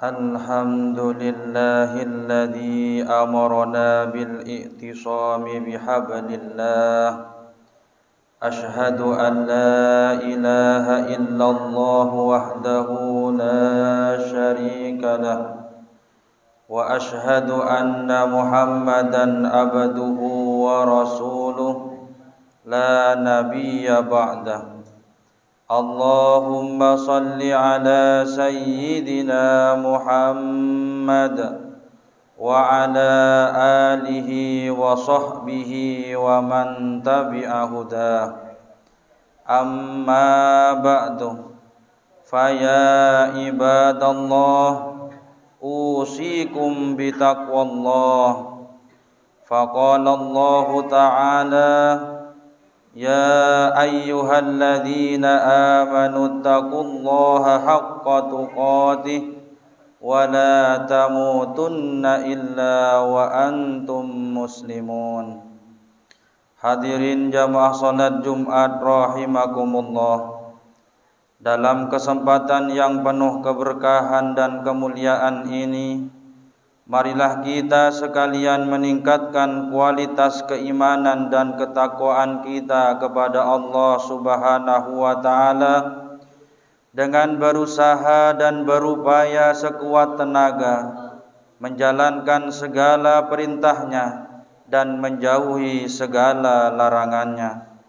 الحمد لله الذي أمرنا بالاعتصام بحبل الله أشهد أن لا إله إلا الله وحده لا شريك له وأشهد أن محمدا عبده ورسوله لا نبي بعده اللهم صل على سيدنا محمد وعلى آله وصحبه ومن تبع هداه أما بعد فيا عباد الله أوصيكم بتقوى الله فقال الله تعالى يا أيها الذين آمنوا اتقوا الله حق تقاته ولا تموتن إلا وأنتم مسلمون. Hadirin jamaah salat Jumat rahimakumullah. Dalam kesempatan yang penuh keberkahan dan kemuliaan ini, marilah kita sekalian meningkatkan kualitas keimanan dan ketakwaan kita kepada Allah Subhanahu wa taala dengan berusaha dan berupaya sekuat tenaga menjalankan segala perintahnya dan menjauhi segala larangannya.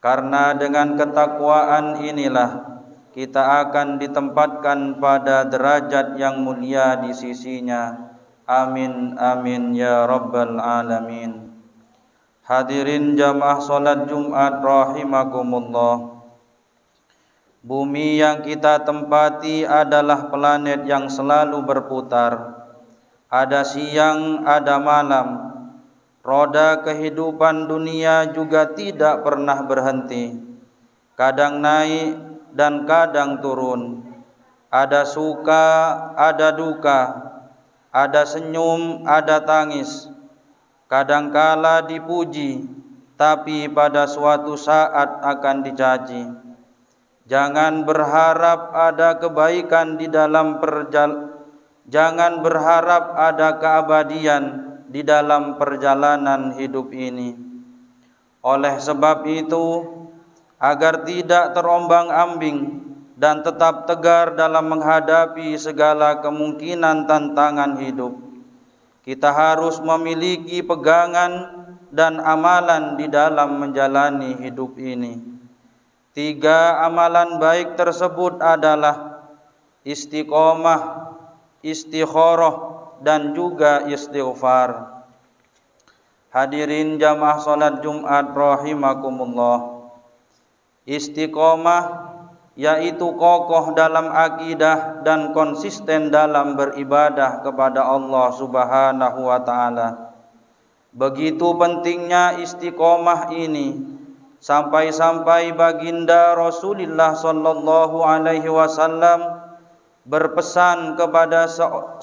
Karena dengan ketakwaan inilah kita akan ditempatkan pada derajat yang mulia di sisinya. Amin amin ya rabbal alamin. Hadirin jamaah salat Jumat rahimakumullah. Bumi yang kita tempati adalah planet yang selalu berputar. Ada siang, ada malam. Roda kehidupan dunia juga tidak pernah berhenti. Kadang naik dan kadang turun. Ada suka, ada duka. Ada senyum, ada tangis. Kadangkala dipuji, tapi pada suatu saat akan dicaci. Jangan berharap ada kebaikan di dalam jangan berharap ada keabadian di dalam perjalanan hidup ini. Oleh sebab itu, agar tidak terombang-ambing dan tetap tegar dalam menghadapi segala kemungkinan tantangan hidup, kita harus memiliki pegangan dan amalan di dalam menjalani hidup ini. 3 amalan baik tersebut adalah istiqomah, istikharah, dan juga istighfar. Hadirin jamaah salat Jumat rahimakumullah. Istiqomah yaitu kokoh dalam akidah dan konsisten dalam beribadah kepada Allah Subhanahu wa taala. Begitu pentingnya istiqomah ini sampai-sampai baginda Rasulullah sallallahu alaihi wasallam berpesan kepada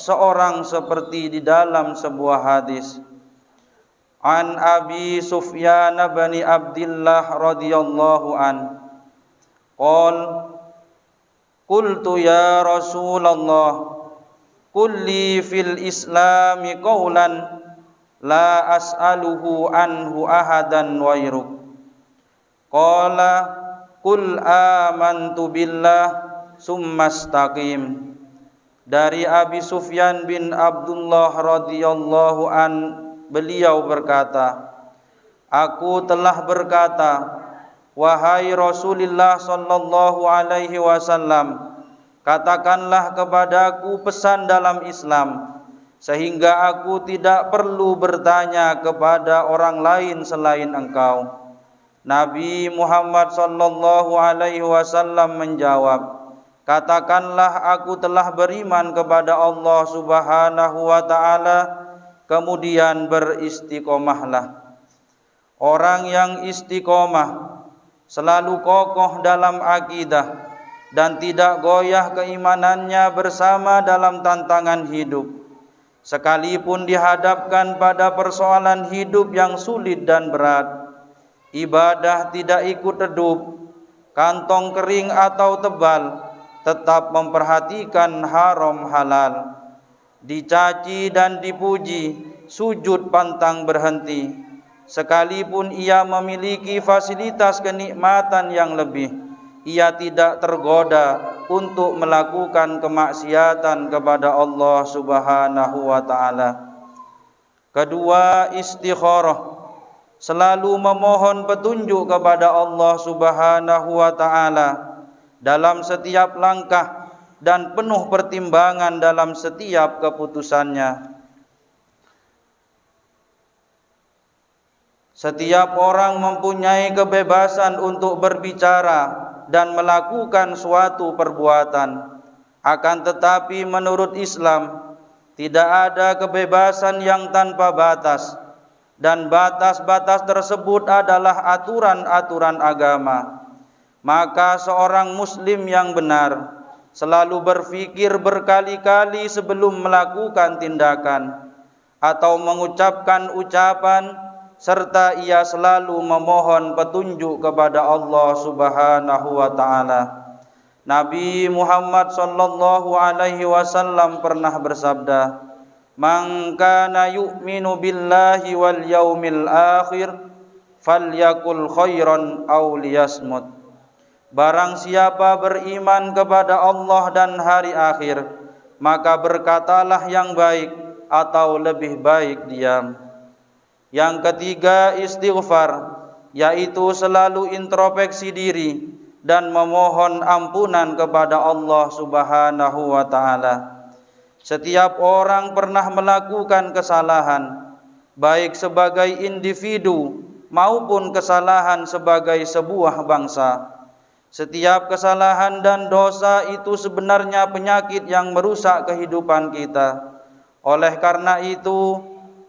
seorang seperti di dalam sebuah hadis. An Abi Sufyan bin Abdullah radhiyallahu an qultu ya Rasulullah kulli fil islami qawlan la as'aluhu anhu ahadan wairuk. Qala qul amantu billah summa istaqim. Dari Abi Sufyan bin Abdullah radhiyallahu an, beliau berkata, aku telah berkata, wahai Rasulullah sallallahu alaihi wasallam, katakanlah kepadaku pesan dalam Islam, sehingga aku tidak perlu bertanya kepada orang lain selain engkau. Nabi Muhammad sallallahu alaihi wasallam menjawab, katakanlah aku telah beriman kepada Allah Subhanahu wa taala, kemudian beristiqomahlah. Orang yang istiqomah selalu kokoh dalam akidah dan tidak goyah keimanannya bersama dalam tantangan hidup. Sekalipun dihadapkan pada persoalan hidup yang sulit dan berat, ibadah tidak ikut redup, kantong kering atau tebal, tetap memperhatikan haram halal, dicaci dan dipuji, sujud pantang berhenti, sekalipun ia memiliki fasilitas kenikmatan yang lebih, ia tidak tergoda untuk melakukan kemaksiatan kepada Allah Subhanahu wa taala. Kedua, istikharah, selalu memohon petunjuk kepada Allah Subhanahu wa taala dalam setiap langkah dan penuh pertimbangan dalam setiap keputusannya. Setiap orang mempunyai kebebasan untuk berbicara dan melakukan suatu perbuatan. Akan tetapi menurut Islam, tidak ada kebebasan yang tanpa batas, dan batas-batas tersebut adalah aturan-aturan agama. Maka seorang muslim yang benar selalu berpikir berkali-kali sebelum melakukan tindakan atau mengucapkan ucapan, serta ia selalu memohon petunjuk kepada Allah Subhanahu wa taala. Nabi Muhammad sallallahu alaihi wasallam pernah bersabda, "Man kana yu'minu billahi wal yaumil akhir falyakul khairan aw liyasmut." Barang siapa beriman kepada Allah dan hari akhir, maka berkatalah yang baik atau lebih baik diam. Yang ketiga, istighfar, yaitu selalu introspeksi diri dan memohon ampunan kepada Allah Subhanahu wa taala. Setiap orang pernah melakukan kesalahan, baik sebagai individu maupun kesalahan sebagai sebuah bangsa. Setiap kesalahan dan dosa itu sebenarnya penyakit yang merusak kehidupan kita. Oleh karena itu,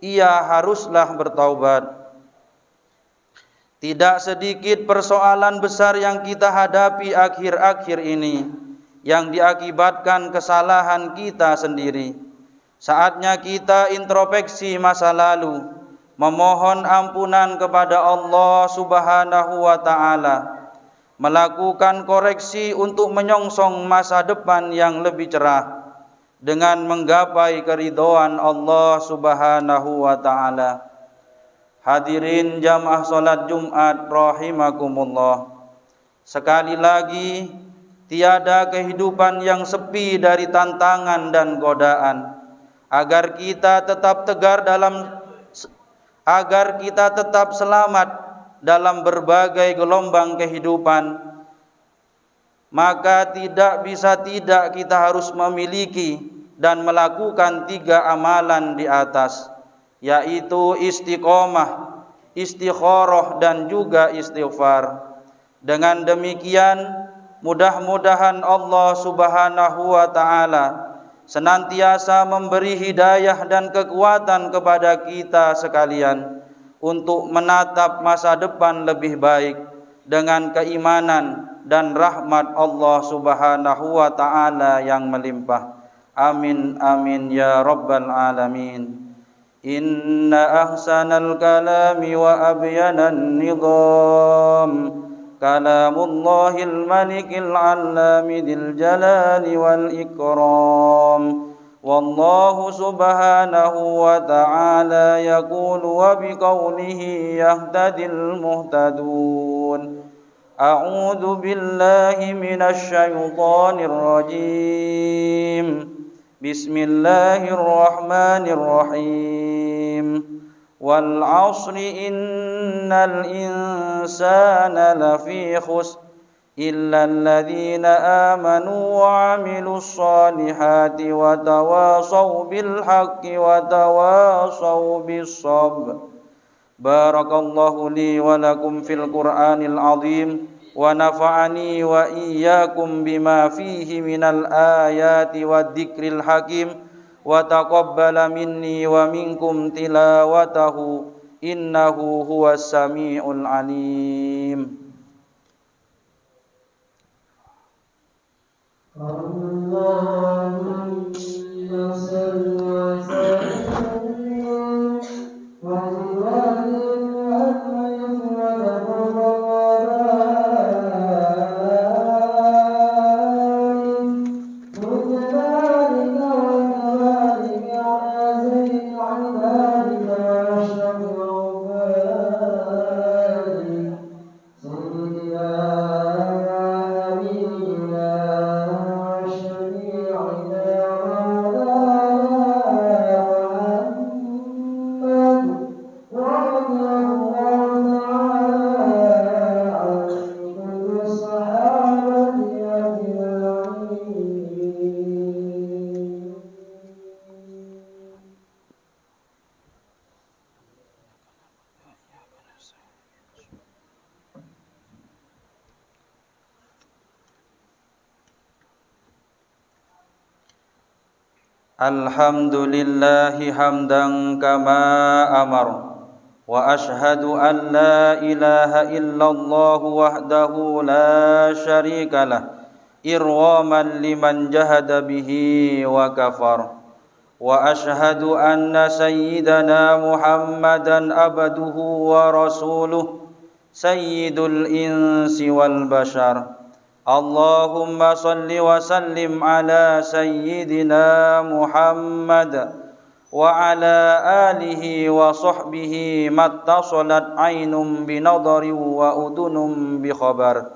ia haruslah bertaubat. Tidak sedikit persoalan besar yang kita hadapi akhir-akhir ini yang diakibatkan kesalahan kita sendiri. Saatnya kita introspeksi masa lalu, memohon ampunan kepada Allah Subhanahu wa taala, melakukan koreksi untuk menyongsong masa depan yang lebih cerah dengan menggapai keridhaan Allah Subhanahu wa taala. Hadirin jamaah salat Jumat rahimakumullah. Sekali lagi, tiada kehidupan yang sepi dari tantangan dan godaan. Agar kita tetap selamat dalam berbagai gelombang kehidupan, maka tidak bisa tidak kita harus memiliki dan melakukan 3 amalan di atas, yaitu istiqomah, istikharah dan juga istighfar. Dengan demikian, mudah-mudahan Allah Subhanahu wa taala senantiasa memberi hidayah dan kekuatan kepada kita sekalian untuk menatap masa depan lebih baik dengan keimanan dan rahmat Allah Subhanahu wa taala yang melimpah. Amin amin ya rabbal alamin. Inna ahsanal kalami wa abyanan nizam kalamullahil malikil allami dzil jalali wal ikram. Wallahu subhanahu wa ta'ala yaqulu wa biqaulihi yahtadil muhtadun. A'udzu billahi minasy syaithanir rajim. Bismillahirrahmanirrahim. Wal 'ashri innal insana lafi khusr إلا الذين آمنوا وعملوا الصالحات وتواصوا بالحق وتواصوا بالصبر. بارك الله لي ولكم في القرآن العظيم ونفعني وإياكم بما فيه من الآيات والذكر الحكيم وتقبل مني ومنكم تلاوته إنه هو السميع العليم. Allahumma salli wa sallim wa barik Alhamdulillahi hamdan kama amar. Wa ashhadu an la ilaha illallah wahdahu la syarika lah. Irwaman liman jahada bihi wa kafar. Wa ashhadu anna sayyidana Muhammadan abduhu wa rasuluh. Sayyidul insi wal bashar. Allahumma salli wa sallim ala sayyidina Muhammad wa ala alihi wa sahbihi mattasalat aynum binadari wa udunum bi khabar.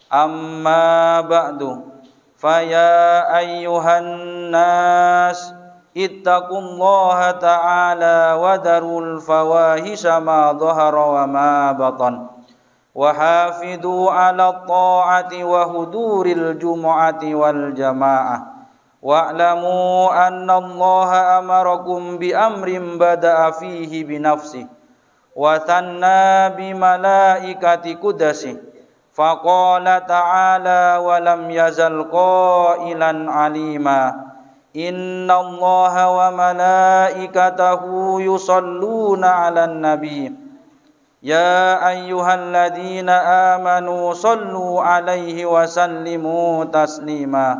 Amma ba'du, faya ayyuhan nas ittaqullaha ta'ala wa darul fawahisha ma dhahara wa ma batan. وحافظوا على الطاعة وحضور الجمعة والجماعة واعلموا أن الله أمركم بأمر بدأ فيه بنفسه وثنى بملائكة قدسه فقال تعالى ولم يزل قائلا عليما إن الله وملائكته يصلون على النبي يا أيها الذين آمنوا صلوا عليه وسلموا تسليما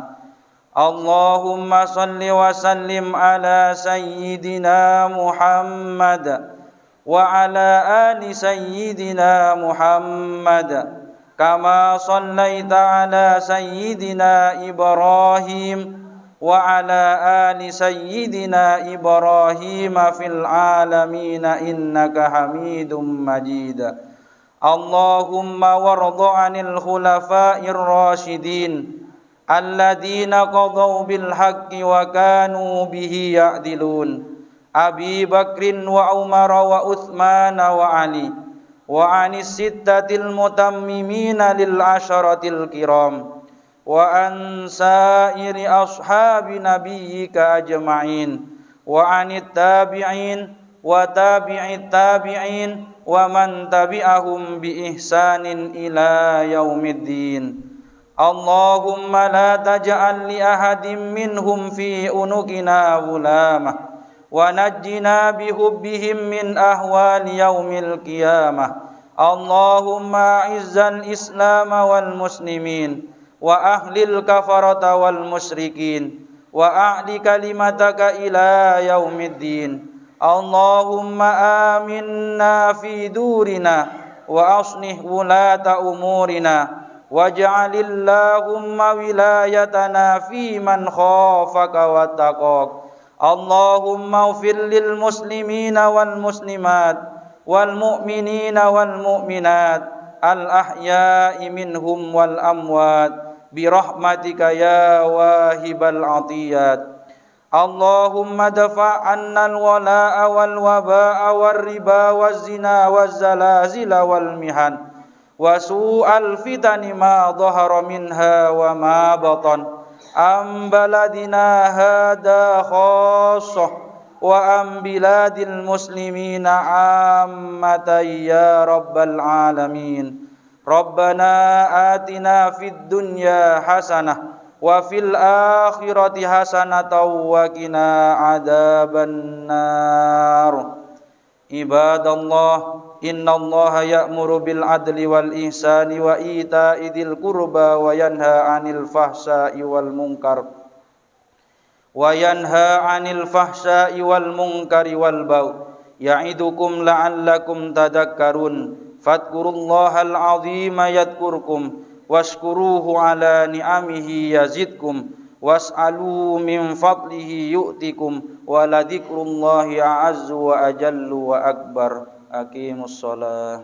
اللهم صل وسلم على سيدنا محمد وعلى آل سيدنا محمد كما صليت على سيدنا إبراهيم وعلى آل سيدنا إبراهيم في العالمين إنك حميد مجيد اللهم وارض عن الخلفاء الراشدين الذين قضوا بالحق وكانوا به يعدلون أبي بكر وعمر وعثمان وعلي وعن الستة المتممين للعشرة الكرام وعن سائر أصحاب نبيك أجمعين وعن التابعين وتابع التابعين ومن تبعهم بإحسان إلى يوم الدين اللهم لا تجعل لأحد منهم في أنقنا غلامة ونجنا بحبهم من أهوال يوم القيامة اللهم أعز الإسلام والمسلمين وأهل الكفرة والمشركين وأعل كلمتك إلى يوم الدين اللهم آمنا في دورنا وأصلح ولاة أمورنا واجعل اللهم ولايتنا في من خافك واتقاك اللهم اغفر للمسلمين والمسلمات والمؤمنين والمؤمنات الأحياء منهم والأموات برحمتك يا واهب العطيات اللهم ادفع عنا الولاء والوباء والربا والزنا والزلازل والمحن وسوء الفتن ما ظهر منها وما بطن عن بلدنا هذا خاصة وعن بلاد المسلمين عامة يا رب العالمين ربنا آتنا في الدنيا حسنة وفي الآخرة حسنة وقنا عذاب النار عباد الله إن الله يأمر بالعدل والإحسان وإيتاء ذي القربى وينهى عن الفحشاء والمنكر والبغي يعظكم لعلكم تذكرون فاذكروا الله العظيم يذكركم واشكروه على نعمه يزدكم واسألوا من فضله يؤتكم ولذكر الله أعز وأجل وأكبر أقيموا الصلاة